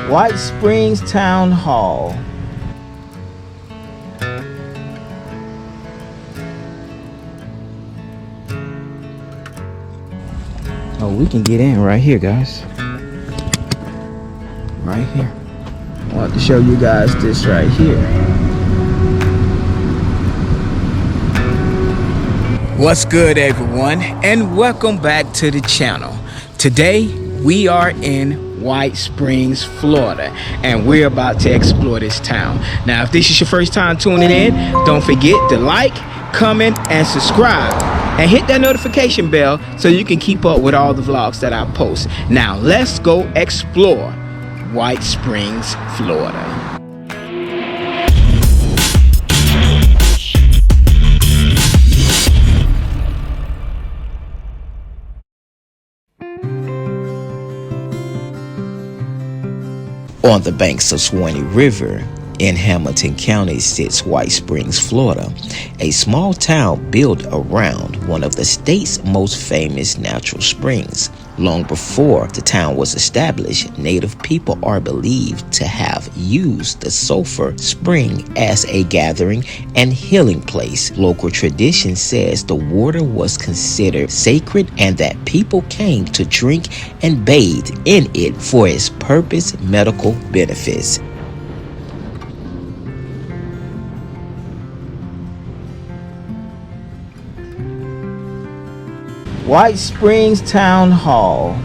White Springs Town Hall. Oh, we can get in right here, guys. Right here. I want to show you guys this right here. What's good, everyone, and welcome back to the channel. Today we are in White Springs, Florida, and we're about to explore this town. Now, if this is your first time tuning in, don't forget to like, comment, and subscribe, and hit that notification bell so you can keep up with all the vlogs that I post. Now, let's go explore White Springs, Florida. On the banks of Suwannee River in Hamilton County sits White Springs, Florida, a small town built around one of the state's most famous natural springs. Long before the town was established, native people are believed to have used the sulfur spring as a gathering and healing place. Local tradition says the water was considered sacred and that people came to drink and bathe in it for its purpose medical benefits. White Springs Town Hall.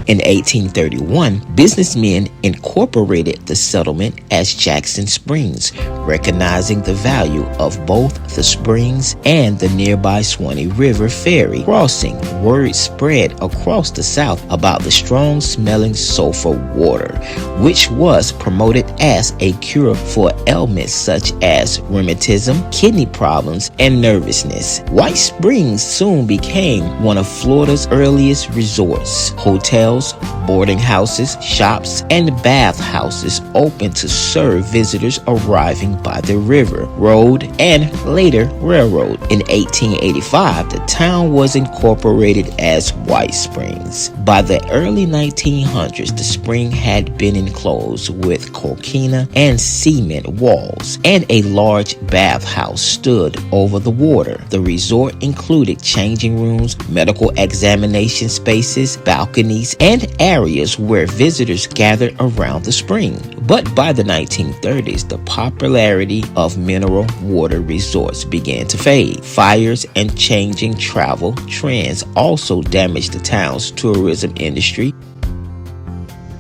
In 1831, businessmen incorporated the settlement as Jackson Springs, recognizing the value of both the springs and the nearby Suwannee River ferry crossing. Word spread across the South about the strong-smelling sulfur water, which was promoted as a cure for ailments such as rheumatism, kidney problems, and nervousness. White Springs soon became one of Florida's earliest resorts. Hotels, boarding houses, shops, and bathhouses open to serve visitors arriving by the river, road, and later railroad. In 1885, the town was incorporated as White Springs. By the early 1900s, the spring had been enclosed with coquina and cement walls, and a large bathhouse stood over the water. The resort included changing rooms, medical examination spaces, balconies, and areas where visitors gathered around the spring. But by the 1930s, the popularity of mineral water resorts began to fade. Fires and changing travel trends also damaged the town's tourism industry.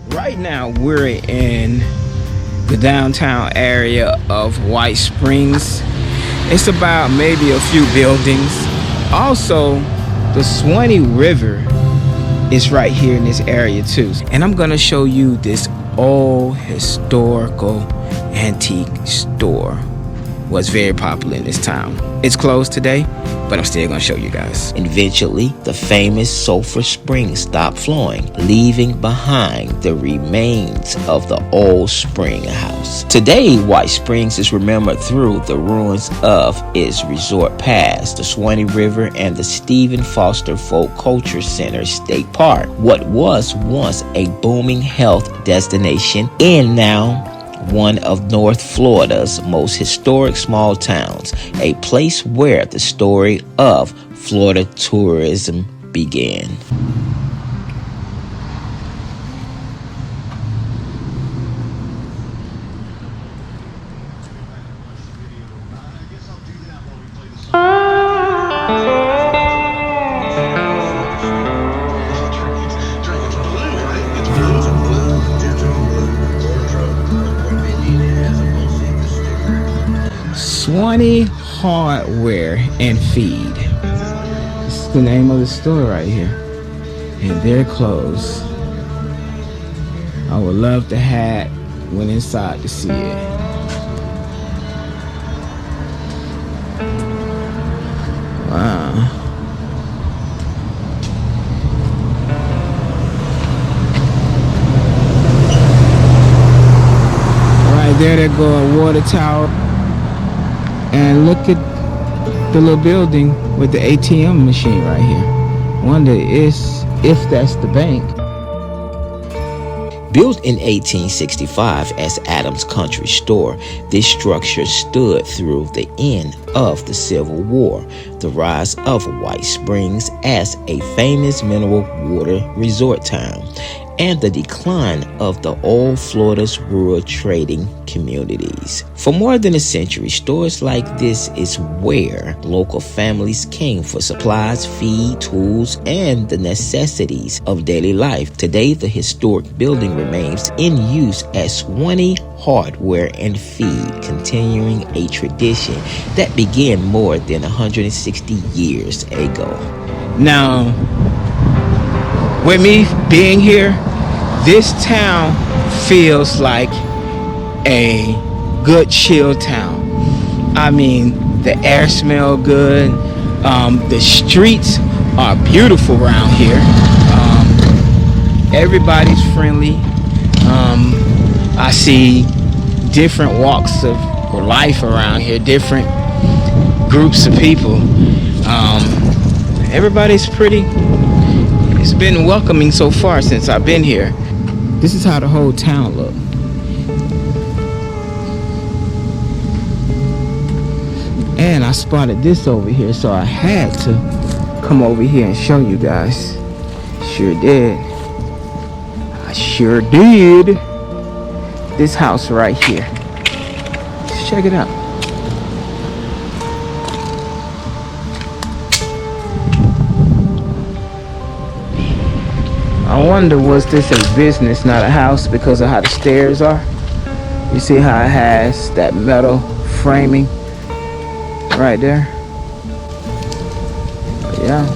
Right now, we're in the downtown area of White Springs. It's about maybe a few buildings. Also, the Suwannee River is right here in this area too. And I'm gonna show you this old historical antique store. Was very popular in this town. It's closed today, but I'm still gonna show you guys. Eventually, the famous sulfur spring stopped flowing, leaving behind the remains of the old Springhouse. Today, White Springs is remembered through the ruins of its resort past, the Suwannee River, and the Stephen Foster Folk Culture Center State Park. What was once a booming health destination is now one of North Florida's most historic small towns, a place where the story of Florida tourism began. Suwannee Hardware and Feed. This is the name of the store right here. And they're closed. I would love to have went inside to see it. Wow. Right there they go a water tower. And look at the little building with the ATM machine right here. Wonder if that's the bank. Built in 1865 as Adams Country Store, this structure stood through the end of the Civil War, the rise of White Springs as a famous mineral water resort town, and the decline of the old Florida's rural trading communities. For more than a century, stores like this is where local families came for supplies, feed, tools, and the necessities of daily life. Today, the historic building remains in use as Suwannee Hardware and Feed, continuing a tradition that began more than 160 years ago. Now, with me being here, this town feels like a good chill town. I mean, the air smells good. The streets are beautiful around here. Everybody's friendly. I see different walks of life around here, different groups of people. Everybody's pretty. It's been welcoming so far since I've been here. This is how the whole town looks. And I spotted this over here, so I had to come over here and show you guys. Sure did. I sure did. This house right here. Let's check it out. I wonder, was this a business, not a house, because of how the stairs are? You see how it has that metal framing right there? Yeah.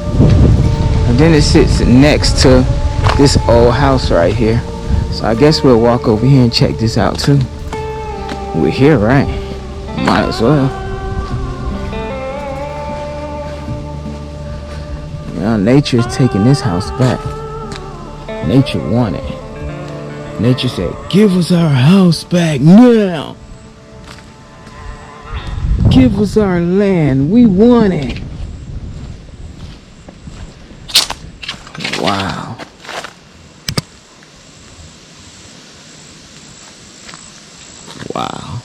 And then it sits next to this old house right here. So I guess we'll walk over here and check this out too. We're here, right? Might as well. Well, nature is taking this house back. Nature wanted. Nature said, give us our house back now. Give us our land. We want it. Wow. Wow.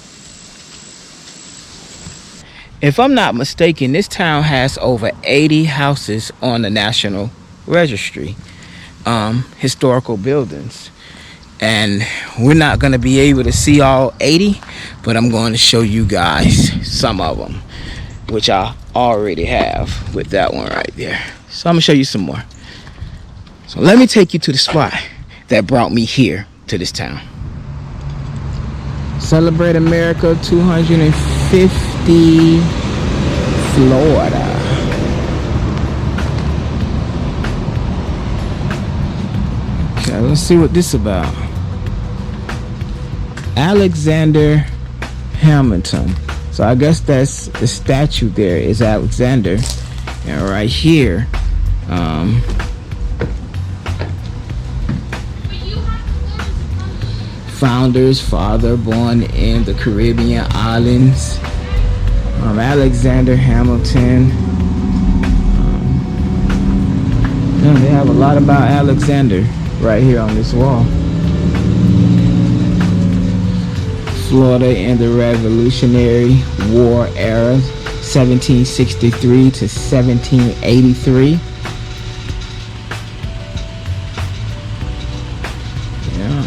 If I'm not mistaken, this town has over 80 houses on the National Registry. Historical buildings, and we're not going to be able to see all 80, but I'm going to show you guys some of them, which I already have with that one right there. So I'm gonna show you some more. So let me take you to the spot that brought me here to this town. Celebrate America 250, Florida. Okay, let's see what this is about. Alexander Hamilton. So I guess that's the statue there is Alexander. And right here, founder's father, born in the Caribbean islands. Alexander Hamilton. They have a lot about Alexander right here on this wall. Florida in the Revolutionary War era, 1763 to 1783. Yeah.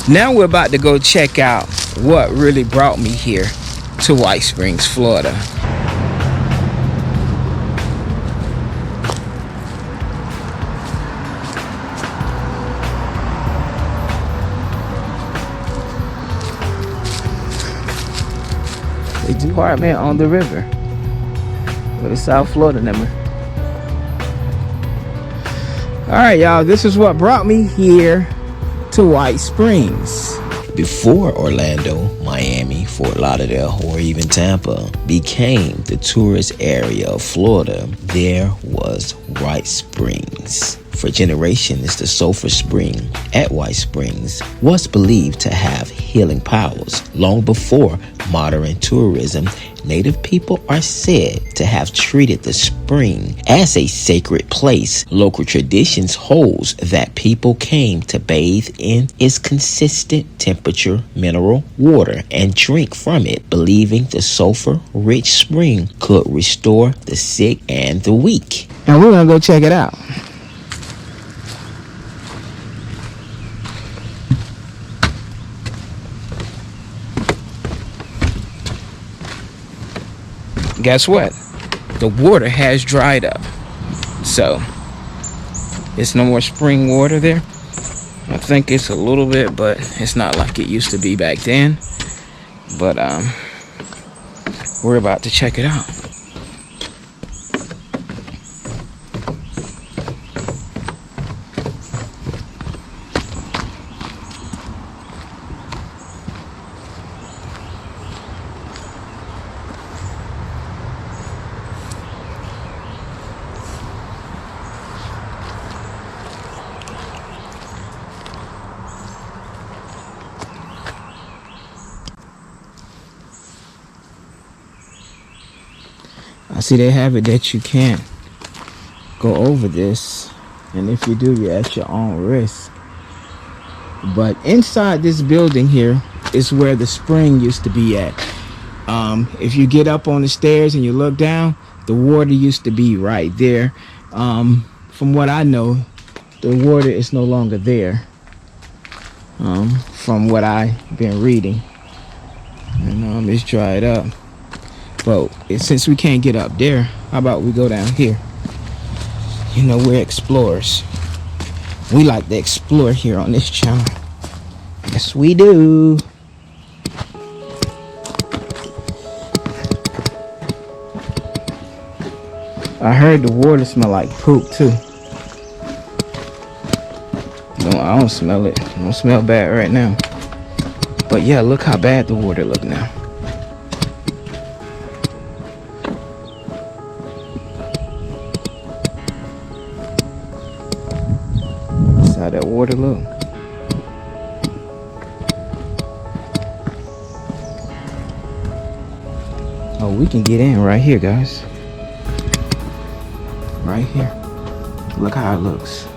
Now we're about to go check out what really brought me here to White Springs, Florida. Apartment on the river with a South Florida number. Alright, y'all, this is what brought me here to White Springs. Before Orlando, Miami, Fort Lauderdale, or even Tampa became the tourist area of Florida, there was White Springs. For generations, the sulfur spring at White Springs was believed to have healing powers long before modern tourism Native people are said to have treated the spring as a sacred place. Local traditions holds that people came to bathe in its consistent temperature mineral water and drink from it, believing the sulfur-rich spring could restore the sick and the weak. And we're gonna go check it out. Guess what? The water has dried up. So, it's no more spring water there. I think it's a little bit, but it's not like it used to be back then. But, we're about to check it out. I see they have it that you can't go over this, and if you do, you're at your own risk. But inside this building here is where the spring used to be at. If you get up on the stairs and you look down, the water used to be right there. From what I know, the water is no longer there. From what I've been reading, and it's dried up. But since we can't get up there, how about we go down here? You know, we're explorers. We like to explore here on this channel. Yes, we do. I heard the water smell like poop too. No, I don't smell it. It don't smell bad right now. But yeah, look how bad the water look now. How that water look. Oh, we can get in right here, guys. Right here. Look how it looks.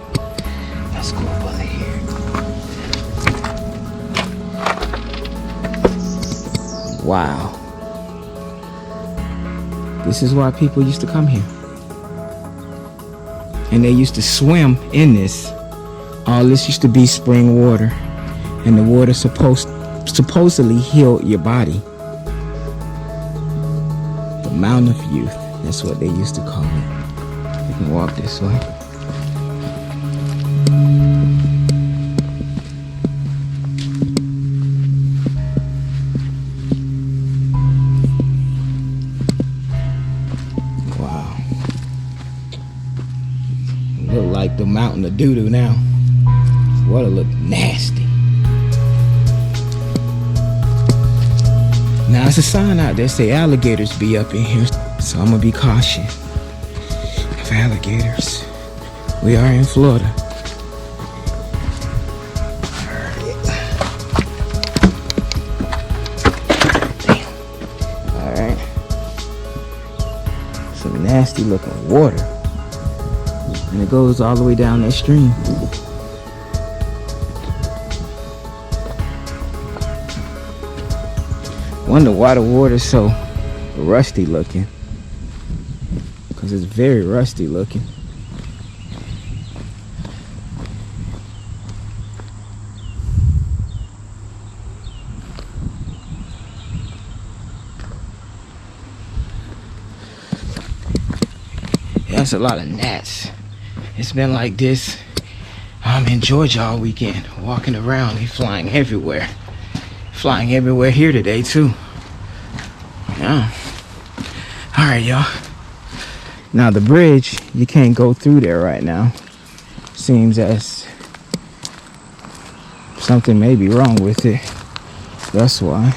Let's go up under here. Wow. This is why people used to come here. And they used to swim in this. All this used to be spring water, and the water supposedly healed your body. The Mountain of Youth, that's what they used to call it. You can walk this way. Wow. Look like the mountain of doo-doo now. Water look nasty. Now it's a sign out there say alligators be up in here, so I'm gonna be cautious of alligators. We are in Florida. Alright. Some nasty looking water. And it goes all the way down that stream. Wonder why the water's so rusty looking. Because it's very rusty looking. Yeah, that's a lot of gnats. It's been like this. I'm in Georgia all weekend, walking around. They're flying everywhere. Flying everywhere here today too. Yeah. All right, y'all. Now the bridge, you can't go through there right now. Seems as something may be wrong with it. That's why.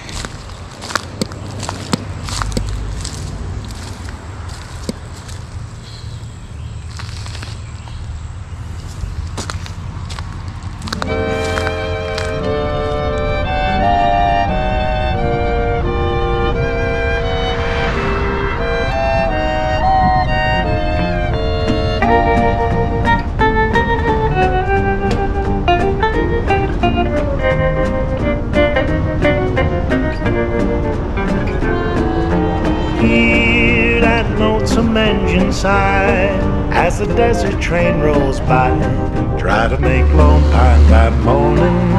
lonesome engine sigh as the desert train rolls by. Try to make Lone Pine by morning.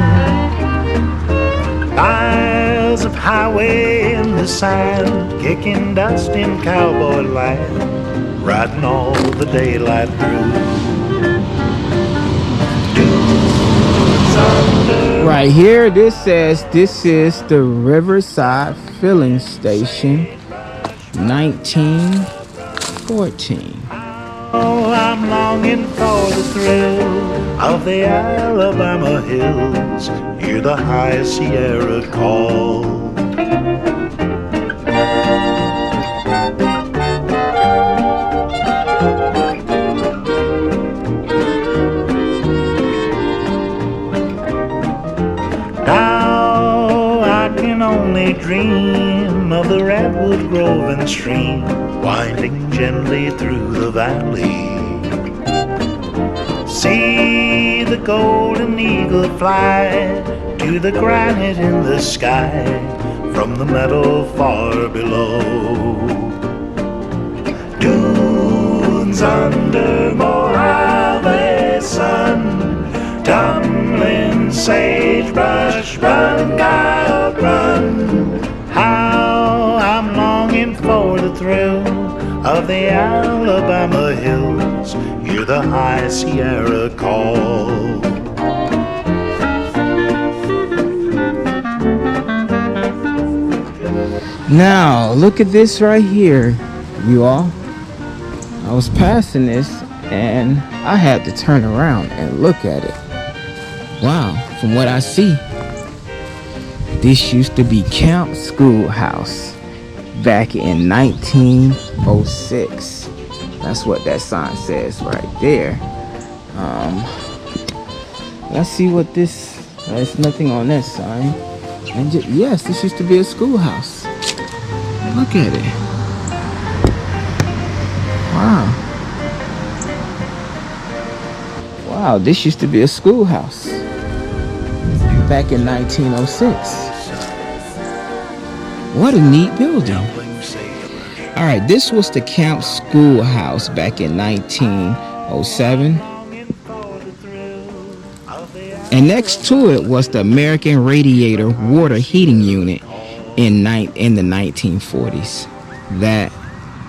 Miles of highway in the sand, kicking dust in cowboy land, riding all the daylight through. Right here, this says this is the Riverside Filling Station, 1914. Oh, I'm longing for the thrill of the Alabama hills. Hear the high Sierra call. Now I can only dream of the redwood grove and stream winding gently through the valley. See the golden eagle fly to the granite in the sky from the meadow far below. Dunes under Mojave sun, tumbling sagebrush, run, coyote, run. How I'm longing for the thrill of the Alabama hills. Hear the high Sierra call. Now, look at this right here, you all. I was passing this and I had to turn around and look at it. Wow, from what I see, this used to be Camp Schoolhouse back in 1906. That's what that sign says right there. Let's see what this, there's nothing on that sign. And yes, this used to be a schoolhouse. Look at it. Wow. Wow, this used to be a schoolhouse back in 1906. What a neat building. All right, this was the Camp Schoolhouse back in 1907. And next to it was the American Radiator Water Heating Unit in the 1940s. That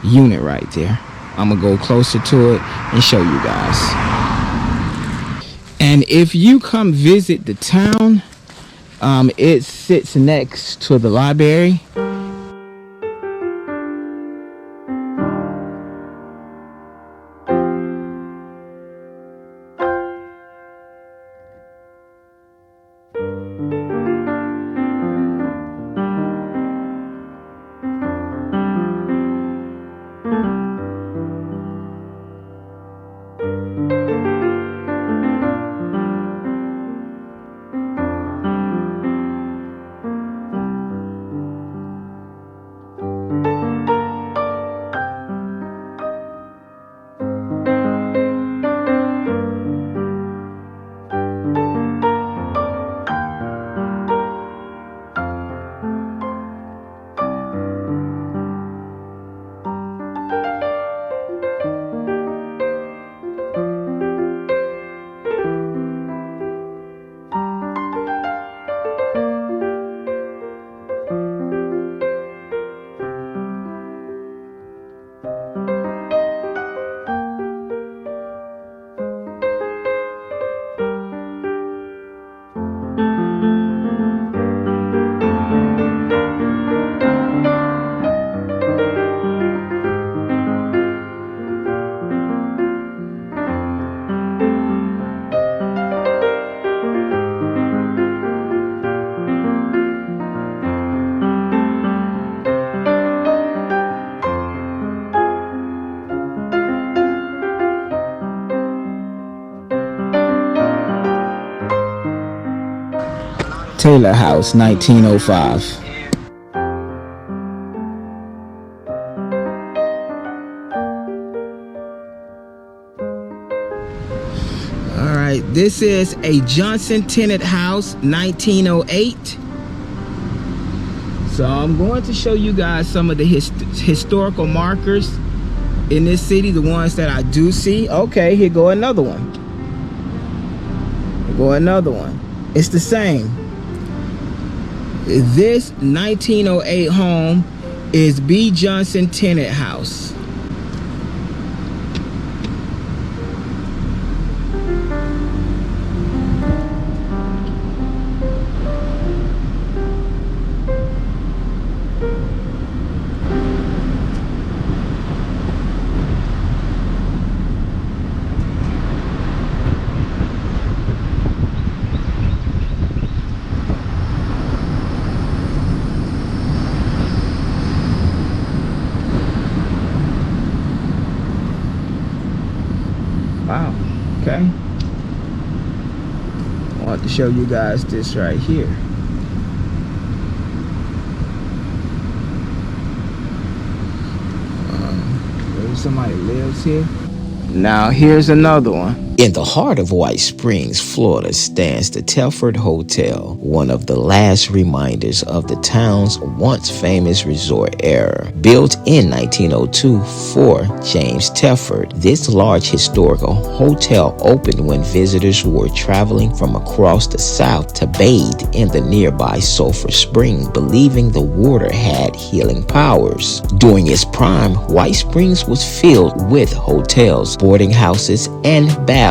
unit right there. I'm gonna go closer to it and show you guys. And if you come visit the town, it sits next to the library. Taylor House, 1905. All right, this is a Johnson tenant house, 1908. So I'm going to show you guys some of the historical markers in this city, the ones that I do see. Okay, here go another one. Here go another one. It's the same. This 1908 home is B. Johnson Tenant House. Wow, okay. I want to show you guys this right here. Maybe somebody lives here. Now here's another one. In the heart of White Springs, Florida, stands the Telford Hotel, one of the last reminders of the town's once famous resort era. Built in 1902 for James Telford, this large historical hotel opened when visitors were traveling from across the South to bathe in the nearby Sulphur Spring, believing the water had healing powers. During its prime, White Springs was filled with hotels, boarding houses, and bathhouses,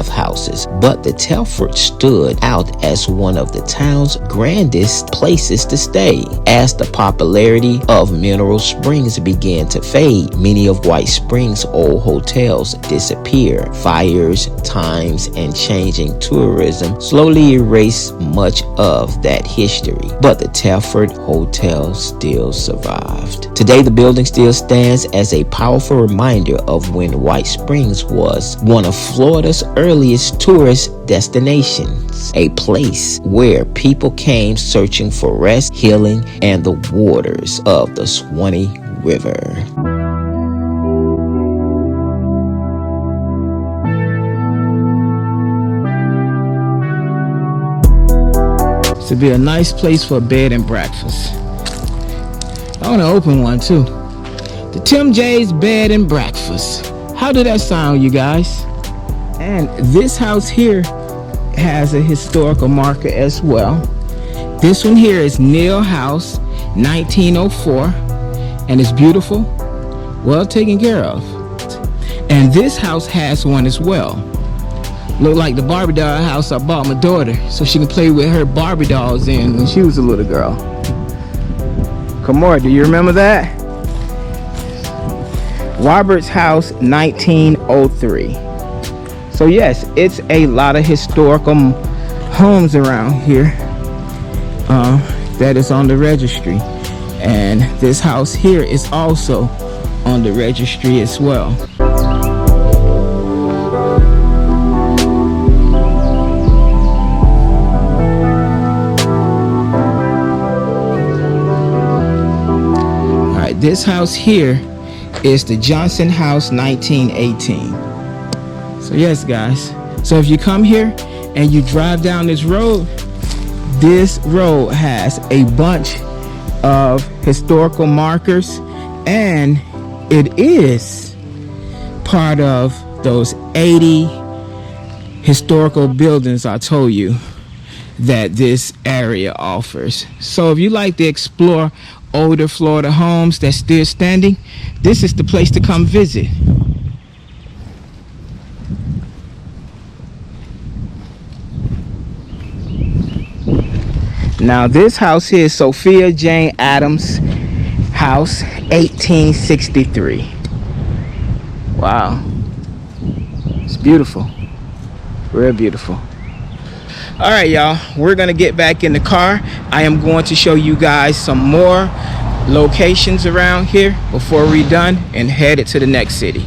but the Telford stood out as one of the town's grandest places to stay. As the popularity of mineral springs began to fade, many of White Springs' old hotels disappeared. Fires, times, and changing tourism slowly erased much of that history, but the Telford Hotel still survived. Today, the building still stands as a powerful reminder of when White Springs was one of Florida's earliest tourist destinations, a place where people came searching for rest, healing, and the waters of the Suwannee River. This would be a nice place for a bed and breakfast. I want to open one too. The Tim J's Bed and Breakfast. How did that sound, you guys? And this house here has a historical marker as well. This one here is Neal House, 1904, and it's beautiful, well taken care of. And this house has one as well. Look like the Barbie doll house I bought my daughter so she can play with her Barbie dolls in when she was a little girl. Kamora, do you remember that? Robert's House, 1903. So yes, it's a lot of historical homes around here that is on the registry. And this house here is also on the registry as well. All right, this house here is the Johnson House, 1918. So yes, guys, so if you come here and you drive down this road has a bunch of historical markers, and it is part of those 80 historical buildings I told you that this area offers. So if you like to explore older Florida homes that's still standing, this is the place to come visit. Now this house here is Sophia Jane Adams House, 1863. Wow, it's beautiful, real beautiful. All right, y'all, we're gonna get back in the car. I am going to show you guys some more locations around here before we're done and headed to the next city.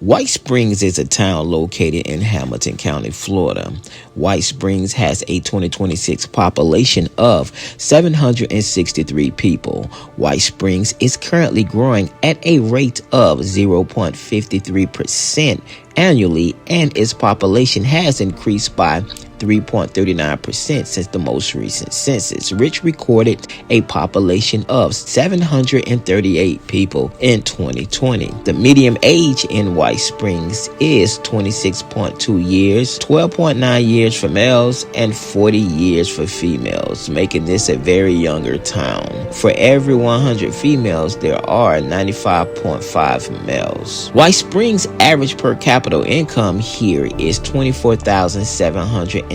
White Springs is a town located in Hamilton County, Florida. White Springs has a 2026 population of 763 people. White Springs is currently growing at a rate of 0.53% annually, and its population has increased by 3.39% since the most recent census, which recorded a population of 738 people in 2020. The median age in White Springs is 26.2 years, 12.9 years for males, and 40 years for females, making this a very younger town. For every 100 females, there are 95.5 males. White Springs' average per capita income here is $24,770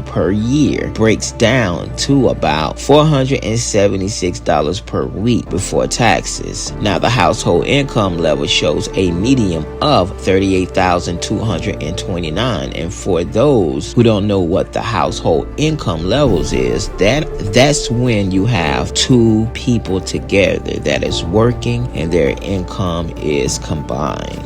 per year, breaks down to about $476 per week before taxes. Now, the household income level shows a median of $38,229, and for those who don't know what the household income levels is, that's when you have two people together that is working and their income is combined.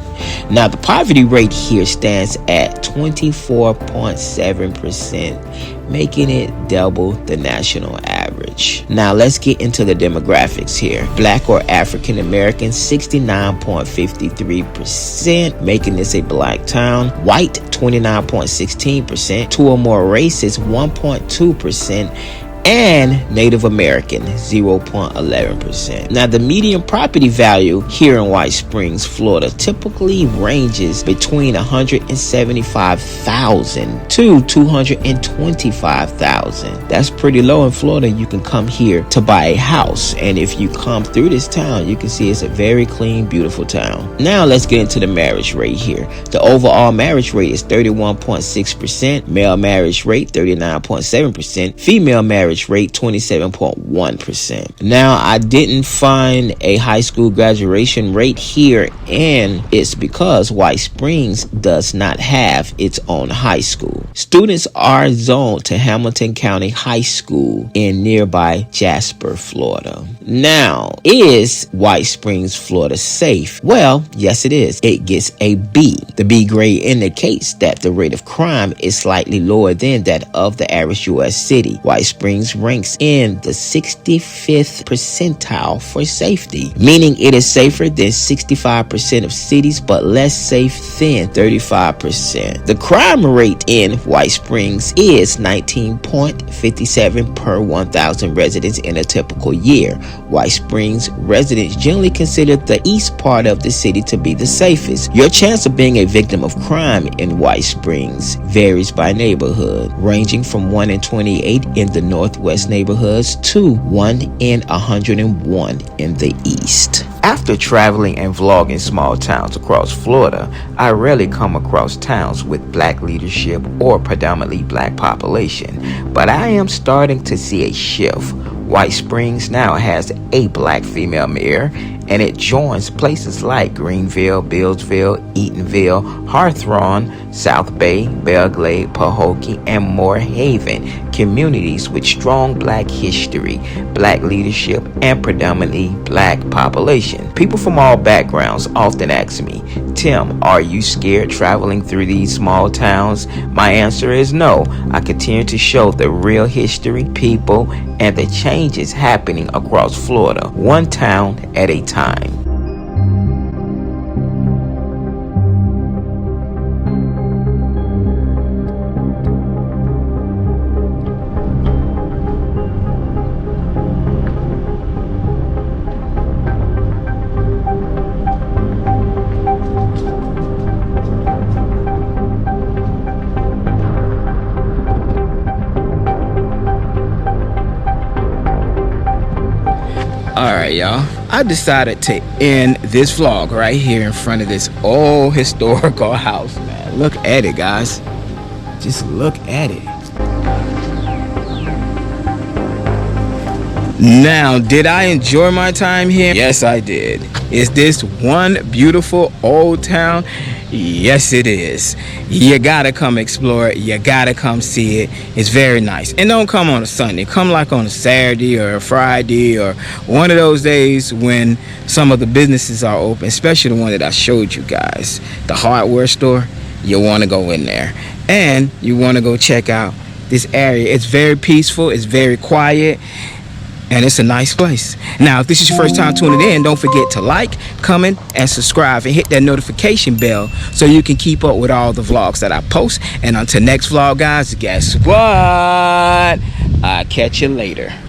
Now, the poverty rate here stands at 24.7%, making it double the national average. Now, let's get into the demographics here. Black or African American, 69.53%, making this a black town. White, 29.16%. Two or more races, 1.2%. And Native American, 0.11%. Now, the median property value here in White Springs, Florida, typically ranges between $175,000 to $225,000. That's pretty low in Florida. You can come here to buy a house, and if you come through this town, you can see it's a very clean, beautiful town. Now, let's get into the marriage rate here. The overall marriage rate is 31.6%. Male marriage rate, 39.7%. Female marriage rate, 27.1%. Now, I didn't find a high school graduation rate here, and it's because White Springs does not have its own high school. Students are zoned to Hamilton County High School in nearby Jasper, Florida. Now, is White Springs, Florida safe? Well, yes it is. It gets a B. The B grade indicates that the rate of crime is slightly lower than that of the average U.S. city. White Springs ranks in the 65th percentile for safety, meaning it is safer than 65% of cities, but less safe than 35%. The crime rate in White Springs is 19.57 per 1,000 residents in a typical year. White Springs residents generally consider the east part of the city to be the safest. Your chance of being a victim of crime in White Springs varies by neighborhood, ranging from 1 in 28 in the northwest neighborhoods to 1 in 101 in the east. After traveling and vlogging small towns across Florida, I rarely come across towns with black leadership or predominantly black population, but I am starting to see a shift. White Springs now has a black female mayor, and it joins places like Greenville, Billsville, Eatonville, Hawthorne, South Bay, Belglade, Pahokee, and Moore-Haven, communities with strong black history, black leadership, and predominantly black population. People from all backgrounds often ask me, Tim, are you scared traveling through these small towns? My answer is no. I continue to show the real history, people, and the changes happening across Florida, one town at a time. Alright, y'all, I decided to end this vlog right here in front of this old historical house, man. Look at it, guys. Just look at it. Now, did I enjoy my time here? Yes, I did. Is this one beautiful old town? Yes, it is. You gotta come explore it. You gotta come see it. It's very nice. And don't come on a Sunday. Come like on a Saturday or a Friday or one of those days when some of the businesses are open, especially the one that I showed you guys, the hardware store. You want to go in there. And you want to go check out this area. It's very peaceful, it's very quiet, and it's a nice place. Now, if this is your first time tuning in, don't forget to like, comment, and subscribe, and hit that notification bell so you can keep up with all the vlogs that I post. And until next vlog, guys, guess what? I'll catch you later.